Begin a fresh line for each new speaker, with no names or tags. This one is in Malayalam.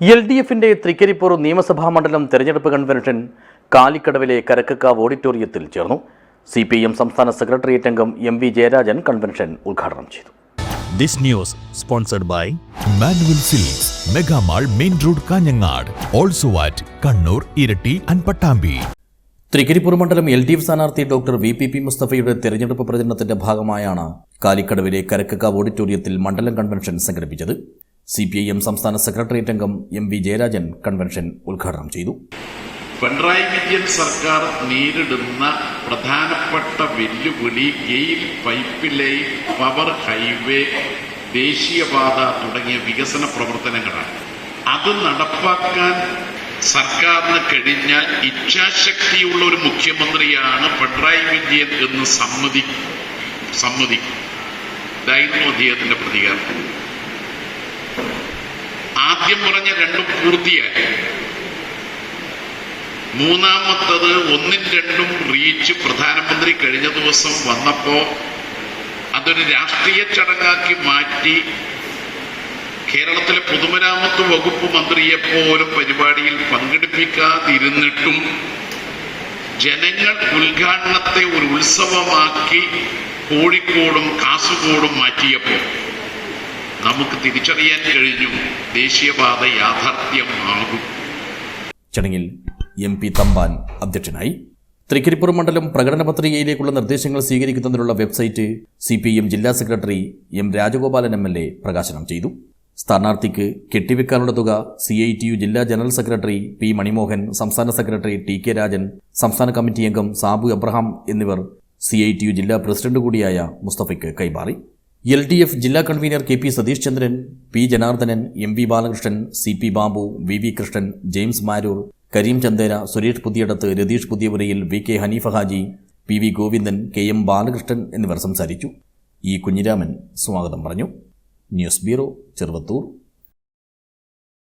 LDFിന്റെ തൃക്കരിപ്പൂർ നിയമസഭാ മണ്ഡലം തെരഞ്ഞെടുപ്പ് കൺവെൻഷൻ കാലിക്കടവിലെ കരക്കക്കാവ് ഓഡിറ്റോറിയത്തിൽ ചേർന്നു. CPM സംസ്ഥാന സെക്രട്ടേറിയറ്റ് അംഗം MV ജയരാജൻ കൺവെൻഷൻ ഉദ്ഘാടനം ചെയ്തു.
This news sponsored by Manual Silks, Mega Mall, Main Road, Kanyangad, also at Kannur, Irati and Pattambi.
Trikaripur മണ്ഡലം LDF സ്ഥാനാർത്ഥി ഡോക്ടർ VPP മുസ്തഫയുടെ തെരഞ്ഞെടുപ്പ് പ്രചരണത്തിന്റെ ഭാഗമായാണ് കാലിക്കടവിലെ കരക്കക്കാവ് ഓഡിറ്റോറിയത്തിൽ മണ്ഡലം കൺവെൻഷൻ സംഘടിപ്പിച്ചത്. CPIM സംസ്ഥാന സെക്രട്ടേറിയറ്റ് അംഗം MV ജയരാജൻ കൺവെൻഷൻ ഉദ്ഘാടനം ചെയ്തു.
പിണറായി വിജയൻ സർക്കാർ നേരിടുന്ന പ്രധാനപ്പെട്ട വെല്ലുവിളി GAIL, pipeline, power, highway, ദേശീയപാത തുടങ്ങിയ വികസന പ്രവർത്തനങ്ങളാണ്. അത് നടപ്പാക്കാൻ സർക്കാരിന് കഴിഞ്ഞാൽ ഇച്ഛാശക്തിയുള്ള ഒരു മുഖ്യമന്ത്രിയാണ് പിണറായി വിജയൻ എന്ന് സമ്മതിക്കും. ഇതായിരുന്നു അദ്ദേഹത്തിന്റെ പ്രതികരണം. ആദ്യം പറഞ്ഞ രണ്ടും പൂർത്തിയായി. മൂന്നാമത്തത് 1ഉം 2ഉം റീച്ച് പ്രധാനമന്ത്രി കഴിഞ്ഞ ദിവസം വന്നപ്പോ അതൊരു രാഷ്ട്രീയ ചടങ്ങാക്കി മാറ്റി കേരളത്തിലെ പൊതുമരാമത്ത് വകുപ്പ് മന്ത്രിയെ പോലും പരിപാടിയിൽ പങ്കെടുപ്പിക്കാതിരുന്നിട്ടും ജനങ്ങൾ ഉദ്ഘാടനത്തെ ഒരു ഉത്സവമാക്കി കോഴിക്കോടും കാസർഗോഡും മാറ്റിയപ്പോൾ നമുക്ക് തിരിച്ചറിയാൻ കഴിഞ്ഞു ദേശീയപാത യാഥാർത്ഥ്യമാകും.
ചടങ്ങിൽ MP തമ്പാൻ അധ്യക്ഷനായി. തൃക്കരിപ്പൂർ മണ്ഡലം പ്രകടന പത്രികയിലേക്കുള്ള നിർദ്ദേശങ്ങൾ സ്വീകരിക്കുന്നതിനുള്ള വെബ്സൈറ്റ് CPM ജില്ലാ സെക്രട്ടറി M രാജഗോപാലൻ MLA പ്രകാശനം ചെയ്തു. സ്ഥാനാർത്ഥിക്ക് കെട്ടിവെക്കാനുള്ള തുക CITU ജില്ലാ ജനറൽ സെക്രട്ടറി P മണിമോഹൻ, സംസ്ഥാന സെക്രട്ടറി TK രാജൻ, സംസ്ഥാന കമ്മിറ്റി അംഗം സാബു എബ്രഹാം എന്നിവർ CITU ജില്ലാ പ്രസിഡന്റ് കൂടിയായ മുസ്തഫയ്ക്ക് കൈമാറി. LDF ജില്ലാ convenor KP Satheesh Chandran, P Janardhanan, MV Balakrishnan, CP Babu, VV Krishnan, James Maroor, Kareem Chandera, Suresh Puthiyadath, Ratheesh പുതിയപുരയിൽ, VK Haneefa Haji, PV Govindan, KM Balakrishnan എന്നിവർ സംസാരിച്ചു. E കുഞ്ഞിരാമൻ സ്വാഗതം പറഞ്ഞു. News bureau, Cheruvathur.